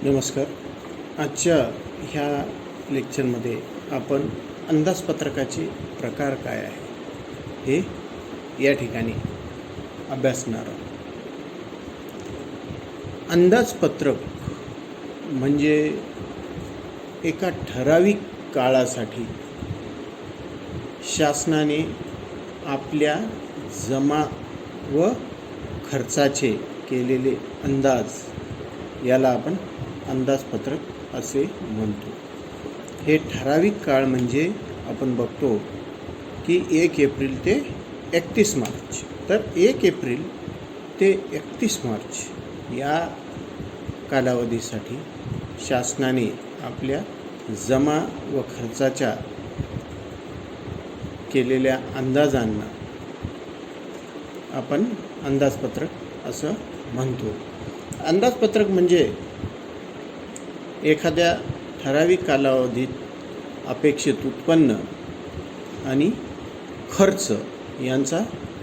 नमस्कार. आजच्या ह्या लेक्चरमध्ये आपण अंदाजपत्रकाचे प्रकार काय आहे हे या ठिकाणी अभ्यासणार आहोत. अंदाजपत्रक म्हणजे एका ठराविक काळासाठी शासनाने आपल्या जमा व खर्चाचे केलेले अंदाज याला आपण अंदाजपत्रक असे म्हणतो. हे ठराविक काळ म्हणजे आपण बघतो की 1 एप्रिल ते 31 मार्च. तर 1 एप्रिल ते 31 मार्च या कालावधीसाठी शासनाने आपल्या जमा व खर्चाच्या केलेल्या अंदाजांना आपण अंदाजपत्रक असं म्हणतो. अंदाजपत्रक म्हणजे एखाद्या ठराविक कालावधीत अपेक्षित उत्पन्न आणि खर्च यांचा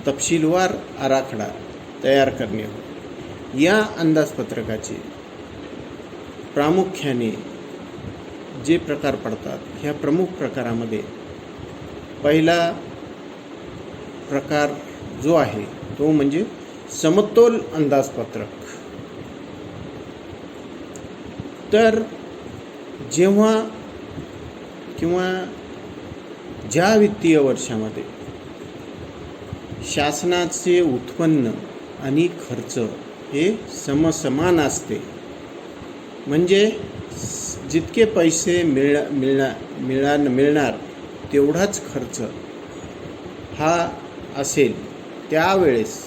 तपशीलवार आराखडा तयार करणे होय. या अंदाजपत्रकाचे प्रामुख्याने जे प्रकार पडतात, ह्या प्रमुख प्रकारामध्ये पहिला प्रकार जो आहे तो म्हणजे समतोल अंदाजपत्रक. तर जेव्हा किंवा ज्या वित्तीय वर्षामध्ये शासनाचे उत्पन्न आणि खर्च हे समसमान असते, म्हणजे जितके पैसे मिळणार तेवढाच खर्च हा असेल, त्यावेळेस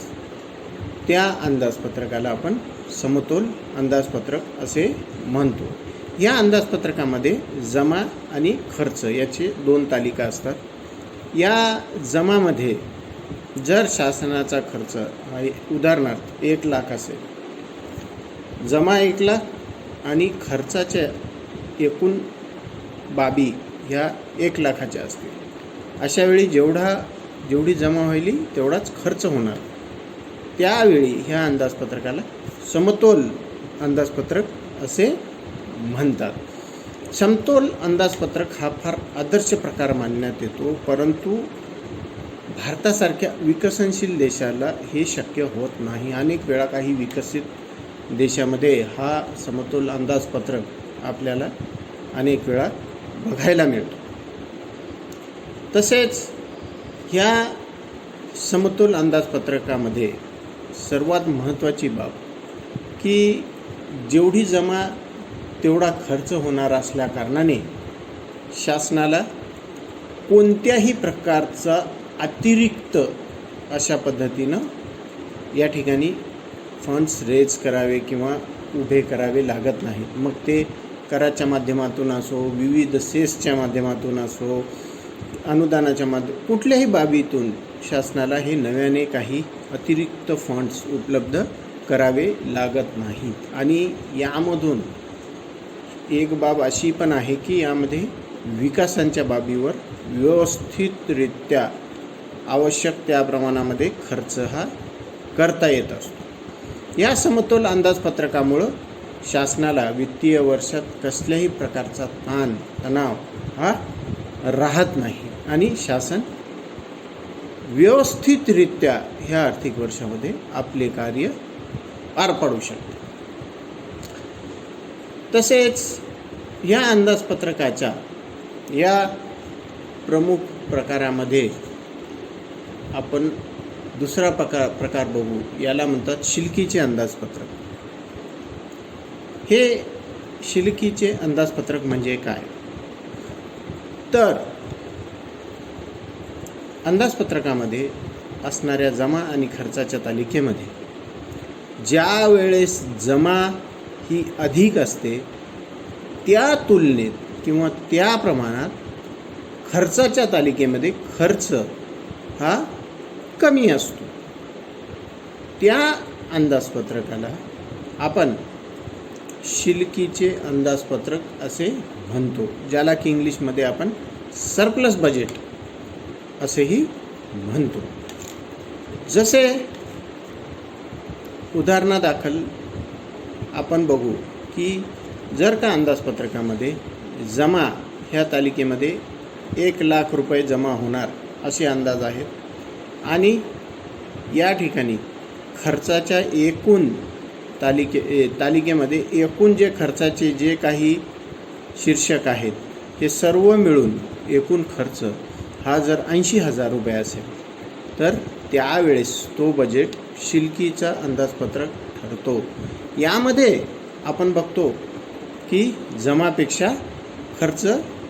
त्या अंदाजपत्रकाला आपण समतोल अंदाजपत्रक असे म्हणतो. या अंदाजपत्रकामध्ये जमा आणि खर्च याचे 2 तालिका असतात. या जमामध्ये जर शासनाचा खर्च हा उदाहरणार्थ 1 लाख असेल, जमा 1 लाख आणि खर्चाच्या एकूण बाबी ह्या 1 लाखाच्या असतील, अशावेळी जेवढी जमा होईल तेवढाच खर्च होणार. त्यावेळी ह्या अंदाजपत्रकाला समतोल अंदाजपत्रक असे म्हणतात. समतोल अंदाजपत्रक हा फार आदर्श प्रकार मानण्यात येतो, परंतु भारतासारख्या विकसनशील देशाला हे शक्य होत नाही. अनेक वेळा काही विकसित देशामध्ये हा समतोल अंदाजपत्रक आपल्याला अनेक वेळा बघायला मिळतो. तसेच ह्या समतोल अंदाजपत्रकामध्ये सर्वात महत्त्वाची बाब की जेवढी जमा तेवढा खर्च होणार असल्या कारणाने शासनाला कोणत्याही प्रकारचा अतिरिक्त अशा पद्धतीनं या ठिकाणी फंड्स रेज करावे किंवा उभे करावे लागत नाहीत. मग ते कराच्या माध्यमातून असो, विविध सेसच्या माध्यमातून असो, अनुदानाच्या कुठल्याही बाबीतून शासनाला हे नव्याने काही अतिरिक्त फंड्स उपलब्ध करावे लागत नाहीत. आणि यामधून एक बाब अशी पण आहे की यामध्ये विकासांच्या बाबीवर व्यवस्थितरित्या आवश्यक त्या प्रमाणामध्ये खर्च हा करता येत असतो. या समतोल अंदाजपत्रकामुळं शासनाला वित्तीय वर्षात कसल्याही प्रकारचा तणाव हा राहत नाही आणि शासन व्यवस्थितरित्या ह्या आर्थिक वर्षामध्ये आपले कार्य पार पाडू शकते. तसेच ह्या अंदाजपत्रकाच्या या प्रमुख प्रकारामध्ये आपण दुसरा प्रकार बघू. याला म्हणतात शिल्लकीचे अंदाजपत्रक. हे शिल्लकीचे अंदाजपत्रक म्हणजे काय? तर अंदाजपत्रकामध्ये असणाऱ्या जमा आणि खर्चाच्या तालिकेमध्ये ज्या वेळेस जमा ही अधिक असते, त्या तुलनेत किंवा त्या प्रमाणात खर्चाच्या तालिकेमध्ये खर्च हा कमी असतो. त्या अंदाजपत्रकाला आपण शिल्लकीचे अंदाजपत्रक असे म्हणतो, ज्याला की इंग्लिशमध्ये आपण सरप्लस बजेट असेही म्हणतो. जसे उदाहरणादाखल आपण बघू की जर का अंदाजपत्रकामध्ये जमा ह्या तालिकेमध्ये 1,00,000 रुपये जमा होणार असे अंदाज आहेत आणि या ठिकाणी खर्चाच्या एकूण तालिकेमध्ये एकूण जे खर्चाचे जे काही शीर्षक आहेत हे सर्व मिळून एकूण खर्च हा जर 80,000 रुपये असेल तर त्यावेळेस तो बजेट शिल्कीचा अंदाजपत्रक ठरतो. यामध्ये आपण बघतो की जमापेक्षा खर्च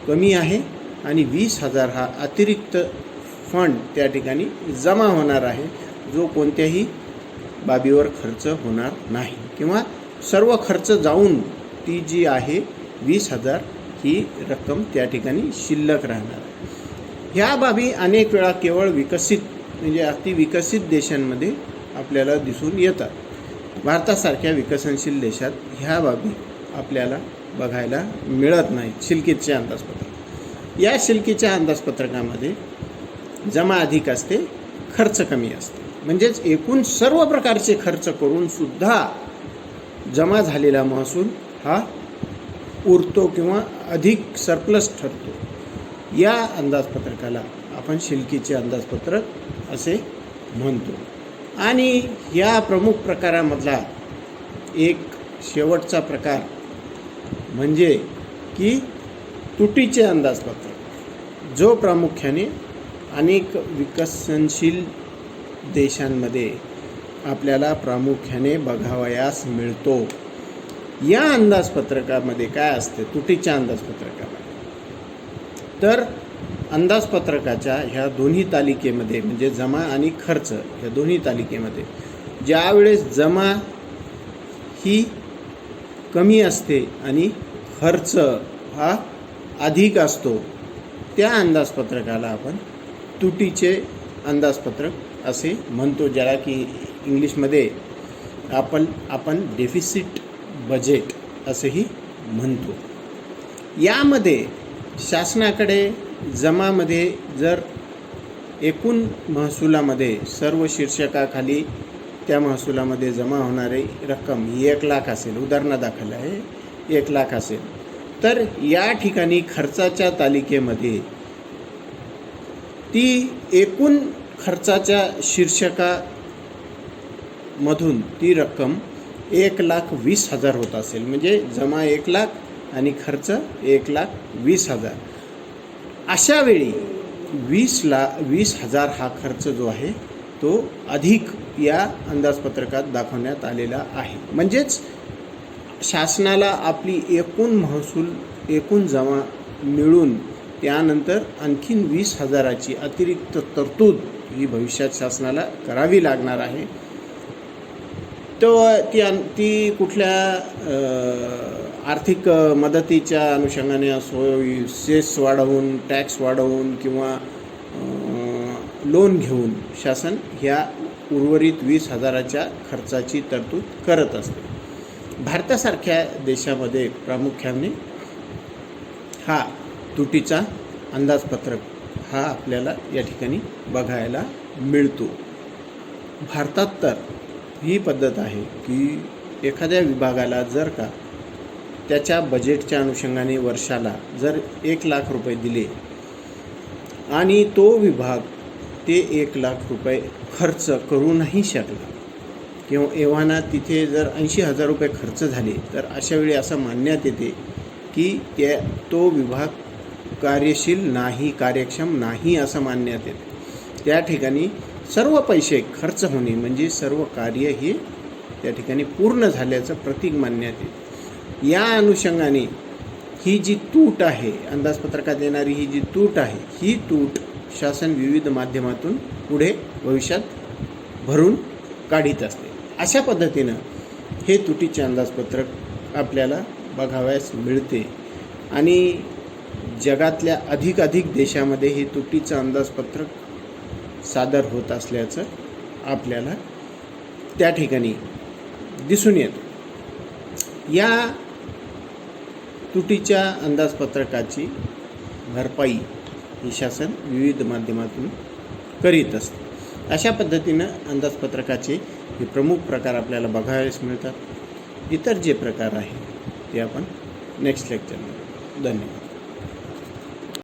कमी आहे आणि 20,000 हा अतिरिक्त फंड त्या ठिकाणी जमा होणार आहे, जो कोणत्याही बाबीवर खर्च होणार नाही किंवा सर्व खर्च जाऊन ती जी आहे 20,000 ही रक्कम त्या ठिकाणी शिल्लक राहणार. ह्या बाबी अनेक वेळा केवळ विकसित म्हणजे अति विकसित देशांमध्ये आपल्याला दिसून येतात. भारतासारख्या विकसनशील देशात ह्या बाबी आपल्याला बघायला मिळत नाहीत. शिल्कीचे अंदाजपत्रक, या शिल्कीच्या अंदाजपत्रकामध्ये जमा अधिक असते, खर्च कमी असते. म्हणजेच एकूण सर्व प्रकारचे खर्च करून सुद्धा जमा झालेला महसूल हा उरतो किंवा अधिक सरप्लस ठरतो. या अंदाजपत्रकाला आपण शिल्कीचे अंदाजपत्रक असे म्हणतो. आणि या प्रमुख प्रकारामधला एक शेवटचा प्रकार म्हणजे की तुटीचे अंदाजपत्रक, जो प्रामुख्याने अनेक विकसनशील देशांमध्ये आपल्याला प्रामुख्याने बघावयास मिळतो. या अंदाजपत्रकामध्ये काय असते तुटीच्या अंदाजपत्रकामध्ये, तर अंदाजपत्रकाच्या ह्या दोन्ही तालिकेमध्ये म्हणजे जमा आणि खर्च ह्या दोन्ही तालिकेमध्ये ज्यावेळेस जमा ही कमी असते आणि खर्च हा अधिक असतो, त्या अंदाजपत्रकाला आपण तुटीचे अंदाजपत्रक असे म्हणतो, ज्याला की इंग्लिशमध्ये आपण डेफिसिट बजेट असेही म्हणतो. यामध्ये शासनाकडे जमामध्ये जर एकूण महसुलामध्ये सर्व शीर्षकाखाली त्या महसुलामध्ये जमा होणारी रक्कम ही 1,00,000 असेल, उदाहरणादाखल आहे 1,00,000 असेल, तर या ठिकाणी खर्चाच्या तालिकेमध्ये ती एकूण खर्चाच्या शीर्षकामधून ती रक्कम 1,20,000 होत असेल. म्हणजे जमा 1,00,000 आणि खर्च 1,20,000. अशा वेळी 20,000 हा खर्च जो आहे तो अधिक या अंदाजपत्रकात दाखवण्यात आलेला आहे. म्हणजेच शासनाला आपली एकूण महसूल एकूण जमा मिळून त्यानंतर आणखीन 20,000ची अतिरिक्त तरतूद ही भविष्यात शासनाला करावी लागणार आहे. ती कुठल्या आर्थिक मदतीच्या अनुषंगाने असो, सेस वाढवून, टॅक्स वाढवून किंवा लोन घेऊन शासन ह्या उर्वरित 20,000च्या खर्चाची तरतूद करत असते. भारतासारख्या देशामध्ये प्रामुख्याने हा तुटीचा अंदाजपत्रक हा आपल्याला या ठिकाणी बघायला मिळतो. भारतात तर ही पद्धत आहे की एखाद्या विभागाला जर का त्याच्या बजेटच्या अनुषंगाने वर्षाला जर 1,00,000 रुपये दिले आणि तो विभाग ते 1,00,000 रुपये खर्च करू नाही शकला किंवा एव्हाना तिथे जर 80,000 रुपये खर्च झाले, तर अशावेळी असं मानण्यात येते की तो विभाग कार्यशील नाही, कार्यक्षम नाही असं मानण्यात येते. त्या ठिकाणी सर्व पैसे खर्च होणे म्हणजे सर्व कार्य हे त्या ठिकाणी पूर्ण झाल्याचं प्रतीक मानण्यात येते. या अनुषंगाने ही जी तूट आहे, अंदाजपत्रकात येणारी ही जी तूट आहे, ही तूट शासन विविध माध्यमातून पुढे भविष्यात भरून काढीत असते. अशा पद्धतीनं हे तुटीचे अंदाजपत्रक आपल्याला बघावयास मिळते आणि जगातल्या अधिकाधिक देशामध्ये हे तुटीचं अंदाजपत्रक सादर होत असल्याचं आपल्याला त्या ठिकाणी दिसून येतं. या तुटीच्या अंदाजपत्रकाची भरपाई ही शासन विविध माध्यमातून करीत असते. अशा पद्धतीनं अंदाजपत्रकाचे हे प्रमुख प्रकार आपल्याला बघायला मिळतात. इतर जे प्रकार आहेत ते आपण नेक्स्ट लेक्चरमध्ये. धन्यवाद.